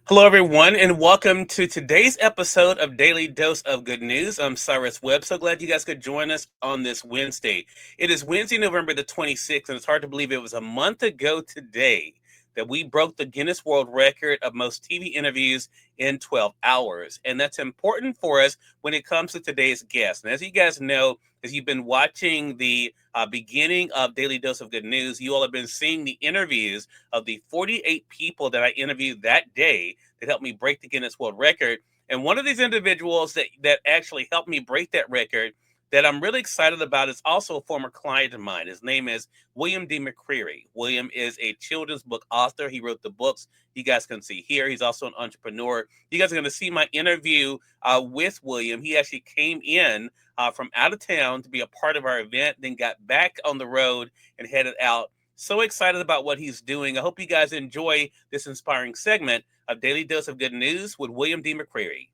Hello, everyone, and welcome to today's episode of Daily Dose of Good News. I'm Cyrus Webb. So glad you guys could join us on this Wednesday. It is Wednesday, November the 26th, and it's hard to believe it was a month ago today that we broke the Guinness World Record of most TV interviews in 12 hours. And that's important for us when it comes to today's guest. And as you guys know, as you've been watching the beginning of Daily Dose of Good News, you all have been seeing the interviews of the 48 people that I interviewed that day that helped me break the Guinness World Record. And one of these individuals that actually helped me break that record that I'm really excited about is also a former client of mine. His name is William D. McCreary. William is a children's book author. He wrote the books you guys can see here. He's also an entrepreneur. You guys are going to see my interview with William. He actually came in from out of town to be a part of our event, then got back on the road and headed out. So excited about what he's doing. I hope you guys enjoy this inspiring segment of Daily Dose of Good News with William D. McCreary.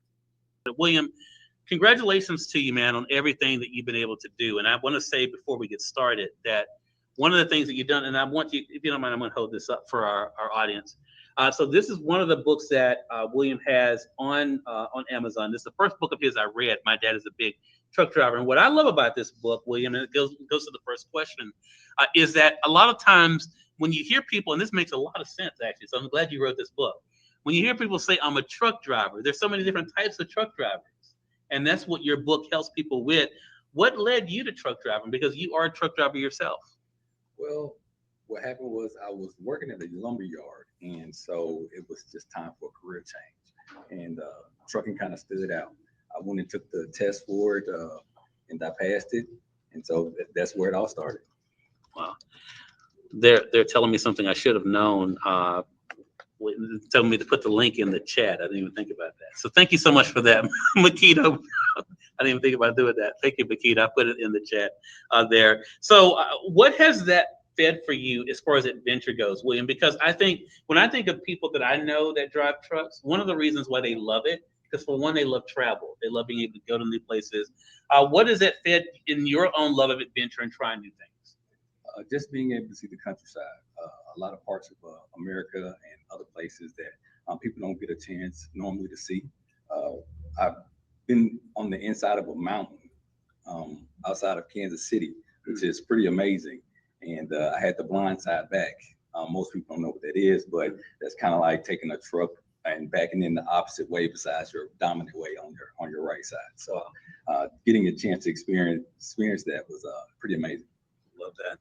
William, congratulations to you, man, on everything that you've been able to do. And I want to say before we get started that one of the things that you've done, and I want you, if you don't mind, I'm going to hold this up for our audience. So this is one of the books that William has on Amazon. This is the first book of his I read. My dad is a big truck driver. And what I love about this book, William, and it goes to the first question, is that a lot of times when you hear people, and this makes a lot of sense, actually, so I'm glad you wrote this book. When you hear people say, I'm a truck driver, there's so many different types of truck drivers. And that's what your book helps people with. What led you to truck driving? Because you are a truck driver yourself. Well, what happened was I was working at a lumber yard, and so it was just time for a career change. And trucking kind of stood out. I went and took the test for it, and I passed it. And so that's where it all started. Wow. They're telling me something I should have known. Telling me to put the link in the chat. I didn't even think about that. So thank you so much for that, Makita. I didn't even think about doing that. Thank you, Makita. I put it in the chat there. So what has that fed for you as far as adventure goes, William? Because I think when I think of people that I know that drive trucks, one of the reasons why they love it, because for one, they love travel. They love being able to go to new places. What has that fed in your own love of adventure and trying new things? Just being able to see the countryside, a lot of parts of America and other places that people don't get a chance normally to see. I've been on the inside of a mountain outside of Kansas City, which is pretty amazing. And I had the blind side back. Most people don't know what that is, but that's kind of like taking a truck and backing in the opposite way besides your dominant way on your right side. So getting a chance to experience that was pretty amazing. Love that.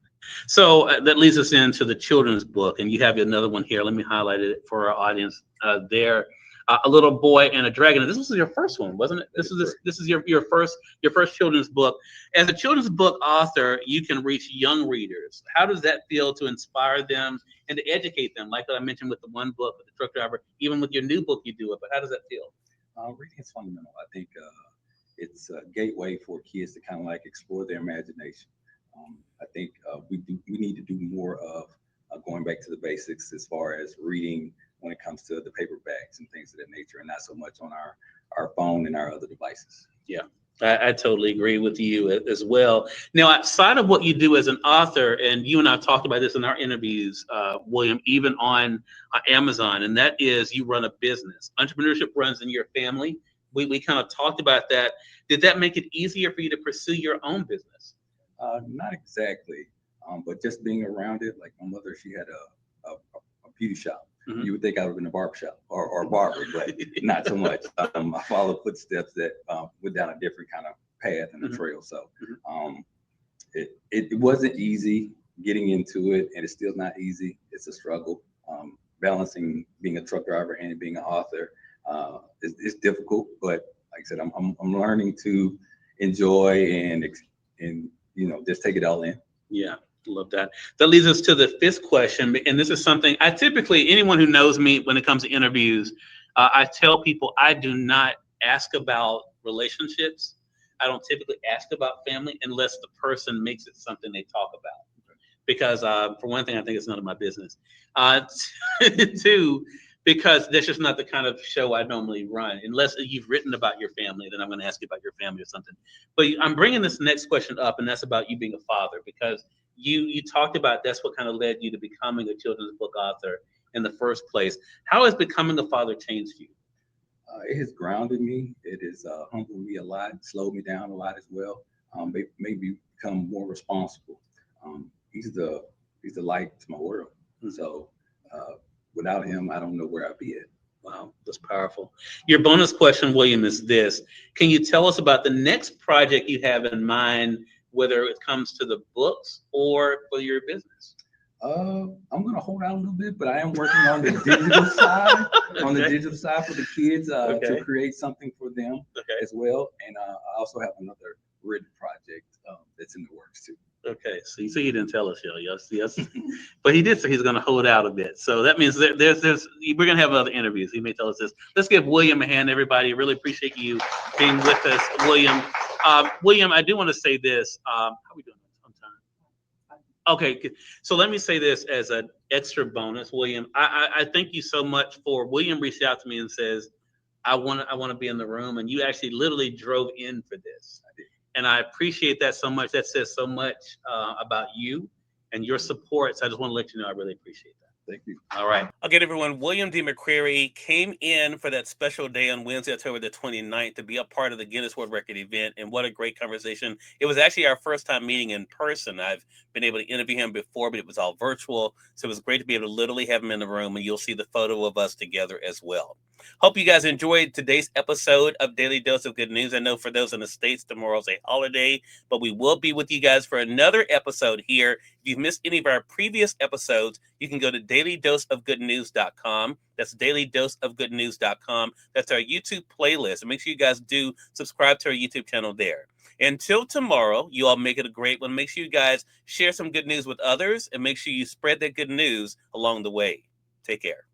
So that leads us into the children's book, and you have another one here. Let me highlight it for our audience. There, a little boy and a dragon. And this was your first one, wasn't it? This is your first children's book. As a children's book author, you can reach young readers. How does that feel to inspire them and to educate them? Like I mentioned with the one book with the truck driver, even with your new book, you do it. But how does that feel? Reading is fundamental. I think it's a gateway for kids to kind of like explore their imagination. I think we need to do more of going back to the basics as far as reading when it comes to the paperbacks and things of that nature, and not so much on our phone and our other devices. Yeah, I totally agree with you as well. Now, outside of what you do as an author, and you and I talked about this in our interviews, William, even on Amazon, and that is you run a business. Entrepreneurship runs in your family. We kind of talked about that. Did that make it easier for you to pursue your own business? Not exactly, but just being around it. Like my mother, she had a beauty shop. Mm-hmm. You would think I would have been a barber shop or a barber, but not so much. I followed footsteps that went down a different kind of path and a trail. So it wasn't easy getting into it, and it's still not easy. It's a struggle. Balancing being a truck driver and being an author is difficult, but like I said, I'm learning to enjoy and just take it all in. Yeah, love that. That leads us to the fifth question. And this is something I typically, anyone who knows me when it comes to interviews, I tell people I do not ask about relationships. I don't typically ask about family unless the person makes it something they talk about. Because for one thing, I think it's none of my business. Two, because that's just not the kind of show I normally run. Unless you've written about your family, then I'm going to ask you about your family or something. But I'm bringing this next question up, and that's about you being a father, because you talked about that's what kind of led you to becoming a children's book author in the first place. How has becoming a father changed you? It has grounded me. It has humbled me a lot, slowed me down a lot as well. Made me become more responsible. He's the light to my world. So without him, I don't know where I'd be at. Wow, that's powerful. Your bonus question, William, is this. Can you tell us about the next project you have in mind, whether it comes to the books or for your business? I'm gonna hold out a little bit, but I am working on the digital side, on the digital side for the kids to create something for them as well. And I also have another written project that's in the works too. Okay, so you see, he didn't tell us yet. Yes, but he did say he's going to hold out a bit. So that means there's we're going to have other interviews. He may tell us this. Let's give William a hand, everybody. Really appreciate you being with us, William. William, I do want to say this. How are we doing on time? Okay, so let me say this as an extra bonus, William. I thank you so much for William reached out to me and says, I want to be in the room, and you actually literally drove in for this. And I appreciate that so much. That says so much about you and your support. So I just want to let you know I really appreciate that. Thank you. All right. Again, everyone, William D. McCreary came in for that special day on Wednesday, October the 29th to be a part of the Guinness World Record event. And what a great conversation. It was actually our first time meeting in person. I've been able to interview him before, but it was all virtual. So it was great to be able to literally have him in the room, and you'll see the photo of us together as well. Hope you guys enjoyed today's episode of Daily Dose of Good News. I know for those in the States, tomorrow's a holiday, but we will be with you guys for another episode here. If you've missed any of our previous episodes, you can go to dailydoseofgoodnews.com. That's dailydoseofgoodnews.com. That's our YouTube playlist. And make sure you guys do subscribe to our YouTube channel there. Until tomorrow, you all make it a great one. Make sure you guys share some good news with others, and make sure you spread that good news along the way. Take care.